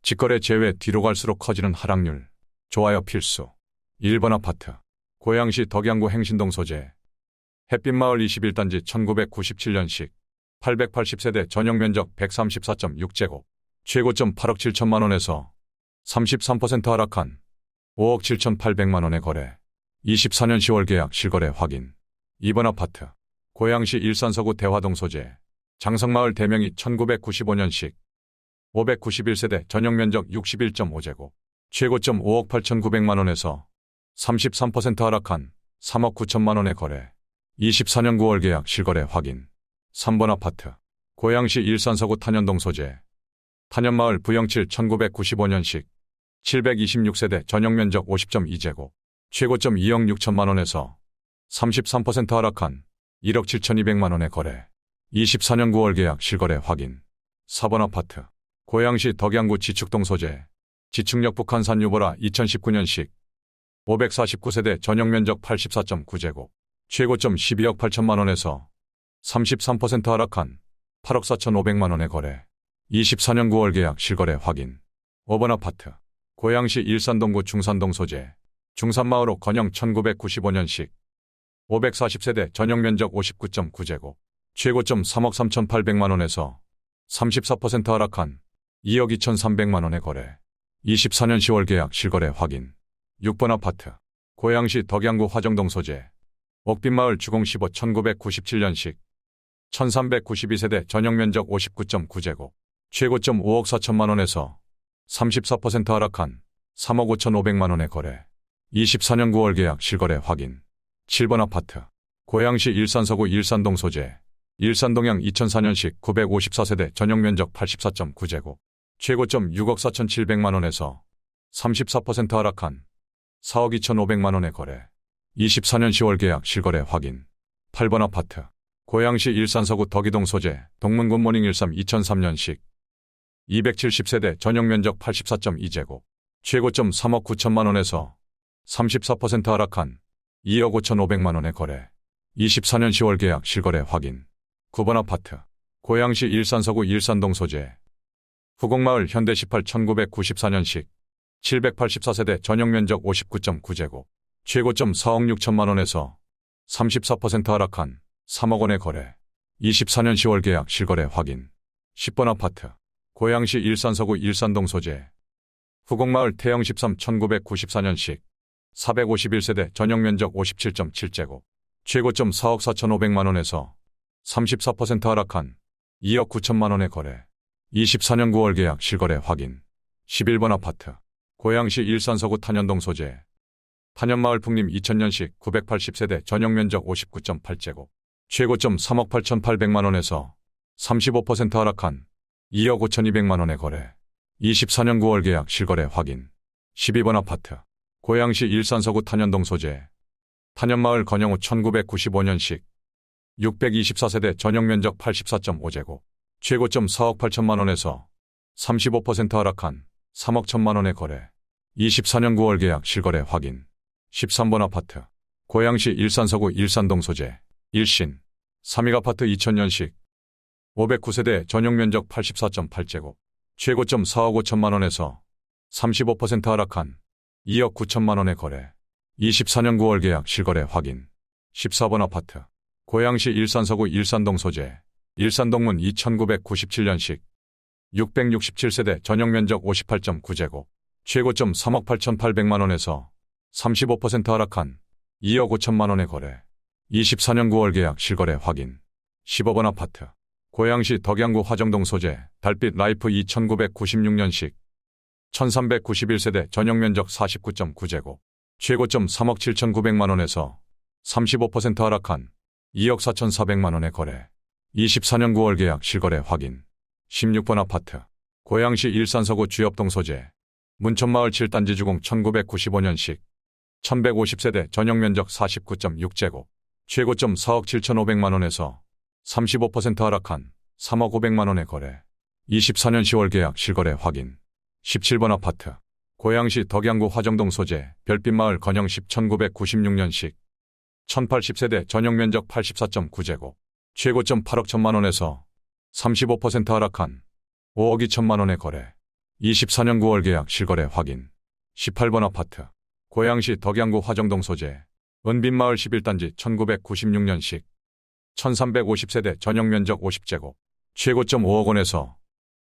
직거래 제외 뒤로 갈수록 커지는 하락률. 좋아요 필수. 1번 아파트. 고양시 덕양구 행신동 소재. 햇빛마을 21단지 1997년식. 880세대 전용면적 134.6제곱. 최고점 8억 7천만 원에서 33% 하락한 5억 7천8백만 원에 거래. 24년 10월 계약 실거래 확인. 2번 아파트. 고양시 일산서구 대화동 소재. 장성마을 대명이 1995년식. 591세대 전용면적 61.5제곱. 최고점 5억 8천9백만 원에서 33% 하락한 3억 9천만 원에 거래. 24년 9월 계약 실거래 확인. 3번 아파트. 고양시 일산서구 탄현동 소재. 탄현마을 부영칠 1995년식. 726세대 전용면적 50.2제곱. 최고점 2억 6천만 원에서 33% 하락한 1억 7천2백만 원에 거래. 24년 9월 계약 실거래 확인. 4번 아파트. 고양시 덕양구 지축동 소재. 지축역 북한산 유보라 2019년식. 549세대 전용면적 84.9제곱. 최고점 12억 8천만 원에서 33% 하락한 8억 4천5백만 원에 거래. 24년 9월 계약 실거래 확인. 5번 아파트. 고양시 일산동구 중산동 소재. 중산마을호 건영 1995년식. 540세대 전용면적 59.9제곱. 최고점 3억 3천8백만 원에서 34% 하락한 2억 2천3백만 원에 거래. 24년 10월 계약 실거래 확인. 6번 아파트. 고양시 덕양구 화정동 소재. 옥빈마을 주공 15 1997년식. 1392세대 전용면적 59.9제곱. 최고점 5억 4천만 원에서 34% 하락한 3억 5천5백만 원에 거래. 24년 9월 계약 실거래 확인. 7번 아파트. 고양시 일산서구 일산동 소재. 일산동양 2004년식 954세대 전용면적 84.9제곱. 최고점 6억 4천7백만 원에서 34% 하락한 4억 2천5백만 원에 거래. 24년 10월 계약 실거래 확인. 8번 아파트. 고양시 일산서구 덕이동 소재. 동문 굿모닝 13 2003년식. 270세대 전용면적 84.2제곱. 최고점 3억 9천만 원에서 34% 하락한 2억 5천5백만 원에 거래. 24년 10월 계약 실거래 확인. 9번 아파트. 고양시 일산서구 일산동 소재. 후곡마을 현대 18 1994년식. 784세대 전용면적 59.9제곱. 최고점 4억 6천만 원에서 34% 하락한 3억 원에 거래. 24년 10월 계약 실거래 확인. 10번 아파트. 고양시 일산서구 일산동 소재. 후곡마을 태영 13 1994년식. 451세대 전용면적 57.7제곱. 최고점 4억 4천5백만 원에서 34% 하락한 2억 9천만 원에 거래. 24년 9월 계약 실거래 확인. 11번 아파트. 고양시 일산서구 탄현동 소재. 탄현마을 풍림 2000년식 980세대 전용면적 59.8제곱. 최고점 3억 8천8백만 원에서 35% 하락한 2억 5천2백만 원에 거래. 24년 9월 계약 실거래 확인. 12번 아파트. 고양시 일산서구 탄현동 소재. 탄현마을 건영호 1995년식. 624세대 전용면적 84.5제곱. 최고점 4억 8천만 원에서 35% 하락한 3억 1천만 원에 거래. 24년 9월 계약 실거래 확인. 13번 아파트. 고양시 일산서구 일산동 소재. 일신. 3익 아파트 2000년식. 509세대 전용면적 84.8제곱. 최고점 4억 5천만 원에서 35% 하락한 2억 9천만 원에 거래. 24년 9월 계약 실거래 확인. 14번 아파트. 고양시 일산서구 일산동 소재. 일산동문 2997년식. 667세대 전용면적 58.9제곱. 최고점 3억 8천8백만 원에서 35% 하락한 2억 5천만 원에 거래. 24년 9월 계약 실거래 확인. 15번 아파트. 고양시 덕양구 화정동 소재. 달빛 라이프 2996년식. 1391세대 전용면적 49.9제곱. 최고점 3억 7천9백만 원에서 35% 하락한 2억 4천4백만 원에 거래. 24년 9월 계약 실거래 확인. 16번 아파트. 고양시 일산서구 주엽동 소재. 문천마을 7단지 주공 1995년식. 1150세대 전용면적 49.6제곱. 최고점 4억 7천5백만 원에서 35% 하락한 3억 5백만 원에 거래. 24년 10월 계약 실거래 확인. 17번 아파트. 고양시 덕양구 화정동 소재. 별빛마을 건영 10 1996년식. 1080세대 전용면적 84.9제곱. 최고점 8억 1천만 원에서 35% 하락한 5억 2천만 원에 거래. 24년 9월 계약 실거래 확인. 18번 아파트. 고양시 덕양구 화정동 소재. 은빈마을 11단지 1996년식. 1350세대 전용면적 50제곱. 최고점 5억 원에서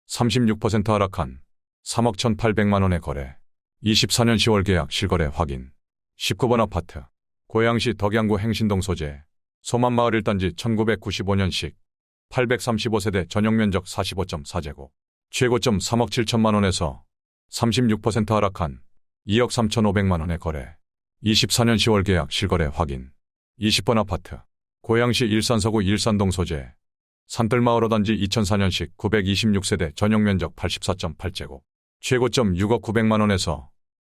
36% 하락한 3억 1,800만 원에 거래. 24년 10월 계약 실거래 확인. 19번 아파트. 고양시 덕양구 행신동 소재. 소만마을 1단지 1995년식. 835세대 전용면적 45.4제곱. 최고점 3억 7천만 원에서 36% 하락한 2억 3,500만 원에 거래. 24년 10월 계약 실거래 확인. 20번 아파트. 고양시 일산서구 일산동 소재. 산뜰마을 5단지 2004년식 926세대 전용면적 84.8제곱. 최고점 6억 900만 원에서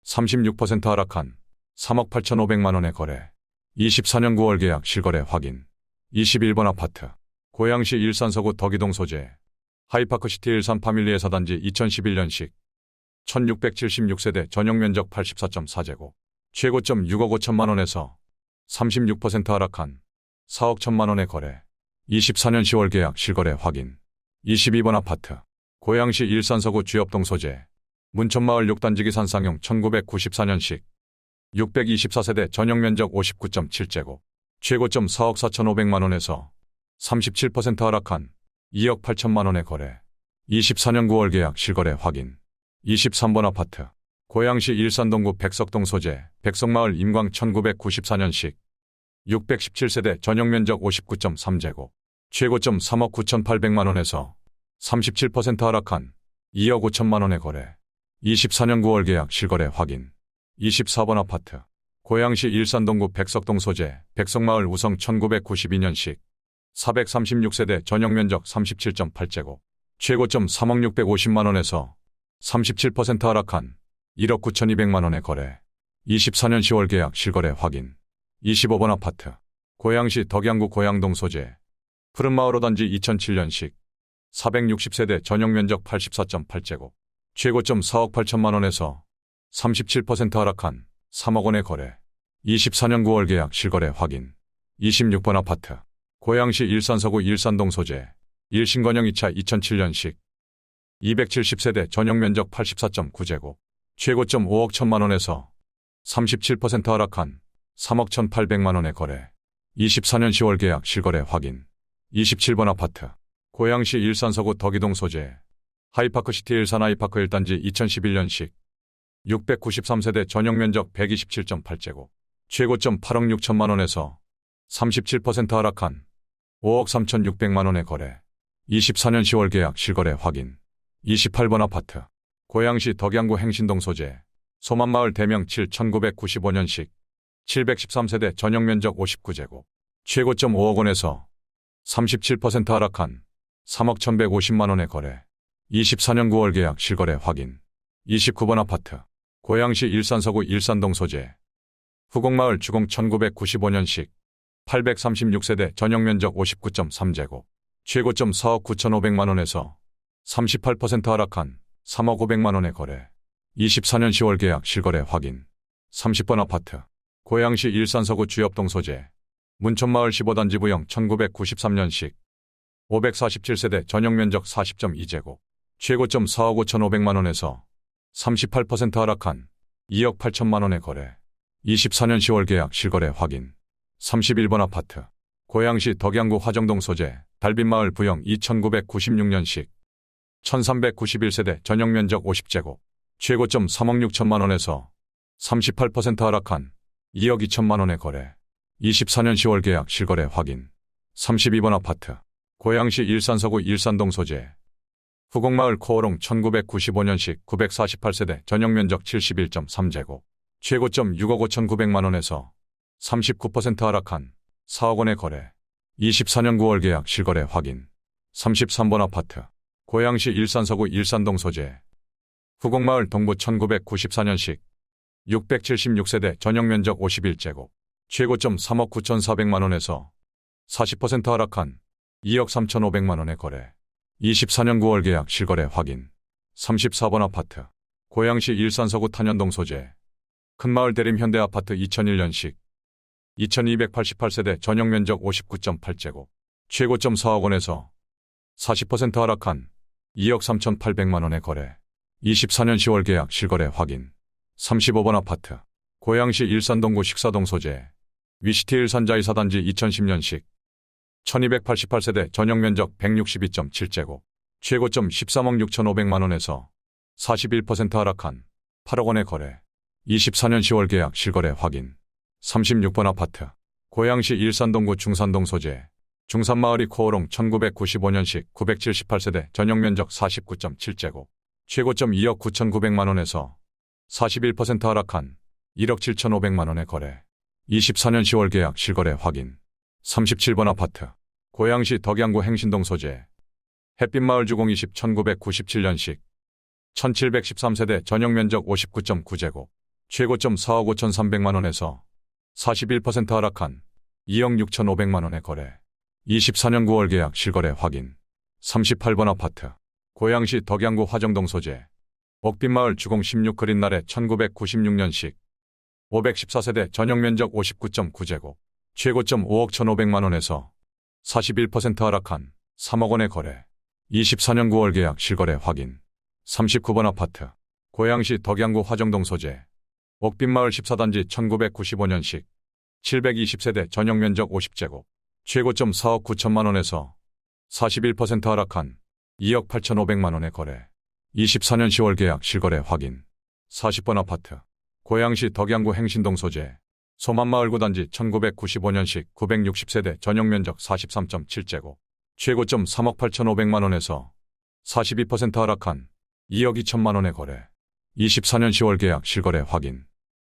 36% 하락한 3억 8,500만 원에 거래. 24년 9월 계약 실거래 확인. 21번 아파트. 고양시 일산서구 덕이동 소재. 하이파크시티 일산 파밀리에 4단지 2011년식 1676세대 전용면적 84.4제곱. 최고점 6억 5천만 원에서 36% 하락한 4억 1천만 원에 거래. 24년 10월 계약 실거래 확인. 22번 아파트. 고양시 일산서구 주엽동 소재. 문천마을 6단지 기산상용 1994년식 624세대 전용면적 59.7제곱. 최고점 4억 4,500만 원에서 37% 하락한 2억 8천만 원에 거래. 24년 9월 계약 실거래 확인. 23번 아파트. 고양시 일산동구 백석동 소재. 백석마을 임광 1994년식 617세대 전용면적 59.3제곱. 최고점 3억 9,800만 원에서 37% 하락한 2억 5천만 원에 거래. 24년 9월 계약 실거래 확인. 24번 아파트. 고양시 일산동구 백석동 소재. 백석마을 우성 1992년식 436세대 전용면적 37.8제곱. 최고점 3억 650만 원에서 37% 하락한 1억 9,200만 원에 거래. 24년 10월 계약 실거래 확인. 25번 아파트. 고양시 덕양구 고양동 소재. 푸른마을 5단지 2007년식 460세대 전용면적 84.8제곱. 최고점 4억 8천만 원에서 37% 하락한 3억 원에 거래. 24년 9월 계약 실거래 확인. 26번 아파트. 고양시 일산서구 일산동 소재. 일신건영 2차 2007년식 270세대 전용면적 84.9제곱. 최고점 5억 1천만 원에서 37% 하락한 3억 1,800만 원에 거래. 24년 10월 계약 실거래 확인. 27번 아파트. 고양시 일산서구 덕이동 소재. 하이파크시티 일산 하이파크 1단지 2011년식 693세대 전용면적 127.8제곱. 최고점 8억 6천만 원에서 37% 하락한 5억 3,600만 원에 거래. 24년 10월 계약 실거래 확인. 28번 아파트. 고양시 덕양구 행신동 소재. 소만마을 대명 7 1995년식 713세대 전용면적 59제곱. 최고점 5억 원에서 37% 하락한 3억 1,150만 원에 거래. 24년 9월 계약 실거래 확인. 29번 아파트. 고양시 일산서구 일산동 소재. 후곡마을 주공 1995년식 836세대 전용면적 59.3제곱. 최고점 4억 9,500만 원에서 38% 하락한 3억 500만 원에 거래. 24년 10월 계약 실거래 확인. 30번 아파트. 고양시 일산서구 주엽동 소재. 문천마을 15단지 부영 1993년식 547세대 전용면적 40.2제곱. 최고점 4억 5,500만 원에서 38% 하락한 2억 8천만 원에 거래. 24년 10월 계약 실거래 확인. 31번 아파트. 고양시 덕양구 화정동 소재. 달빛마을 부영 2996년식 1391세대 전용면적 50제곱. 최고점 3억 6천만 원에서 38% 하락한 2억 2천만 원에 거래. 24년 10월 계약 실거래 확인. 32번 아파트. 고양시 일산서구 일산동 소재. 후곡마을 코오롱 1995년식 948세대 전용면적 71.3제곱. 최고점 6억 5,900만 원에서 39% 하락한 4억 원에 거래. 24년 9월 계약 실거래 확인. 33번 아파트. 고양시 일산서구 일산동 소재. 후곡마을 동부 1994년식 676세대 전용면적 51제곱. 최고점 3억 9,400만 원에서 40% 하락한 2억 3,500만 원에 거래. 24년 9월 계약 실거래 확인. 34번 아파트. 고양시 일산서구 탄현동 소재. 큰마을 대림 현대아파트 2001년식 2288세대 전용면적 59.8제곱. 최고점 4억 원에서 40% 하락한 2억 3,800만 원에 거래. 24년 10월 계약 실거래 확인. 35번 아파트. 고양시 일산동구 식사동 소재. 위시티 일산자이사단지 2010년식. 1288세대 전용면적 162.7제곱. 최고점 13억 6,500만원에서 41% 하락한 8억 원의 거래. 24년 10월 계약 실거래 확인. 36번 아파트. 고양시 일산동구 중산동 소재. 중산마을이 코오롱 1995년식 978세대 전용면적 49.7제곱. 최고점 2억 9,900만원에서 41% 하락한 1억 7,500만원의 거래. 24년 10월 계약 실거래 확인. 37번 아파트. 고양시 덕양구 행신동 소재. 햇빛마을 주공 20 1997년식 1713세대 전용면적 59.9제곱. 최고점 4억 5,300만원에서 41% 하락한 2억 6,500만원의 거래. 24년 9월 계약 실거래 확인. 38번 아파트. 고양시 덕양구 화정동 소재. 옥빛마을 주공 16 그린날에 1996년식 514세대 전용면적 59.9제곱. 최고점 5억 1,500만원에서 41% 하락한 3억 원의 거래. 24년 9월 계약 실거래 확인. 39번 아파트. 고양시 덕양구 화정동 소재. 옥빛마을 14단지 1995년식 720세대 전용면적 50제곱. 최고점 4억 9천만원에서 41% 하락한 2억 8,500만원의 거래. 24년 10월 계약 실거래 확인. 40번 아파트. 고양시 덕양구 행신동 소재. 소만마을 9단지 1995년식 960세대 전용면적 43.7제곱. 최고점 3억 8,500만원에서 42% 하락한 2억 2천만원의 거래. 24년 10월 계약 실거래 확인.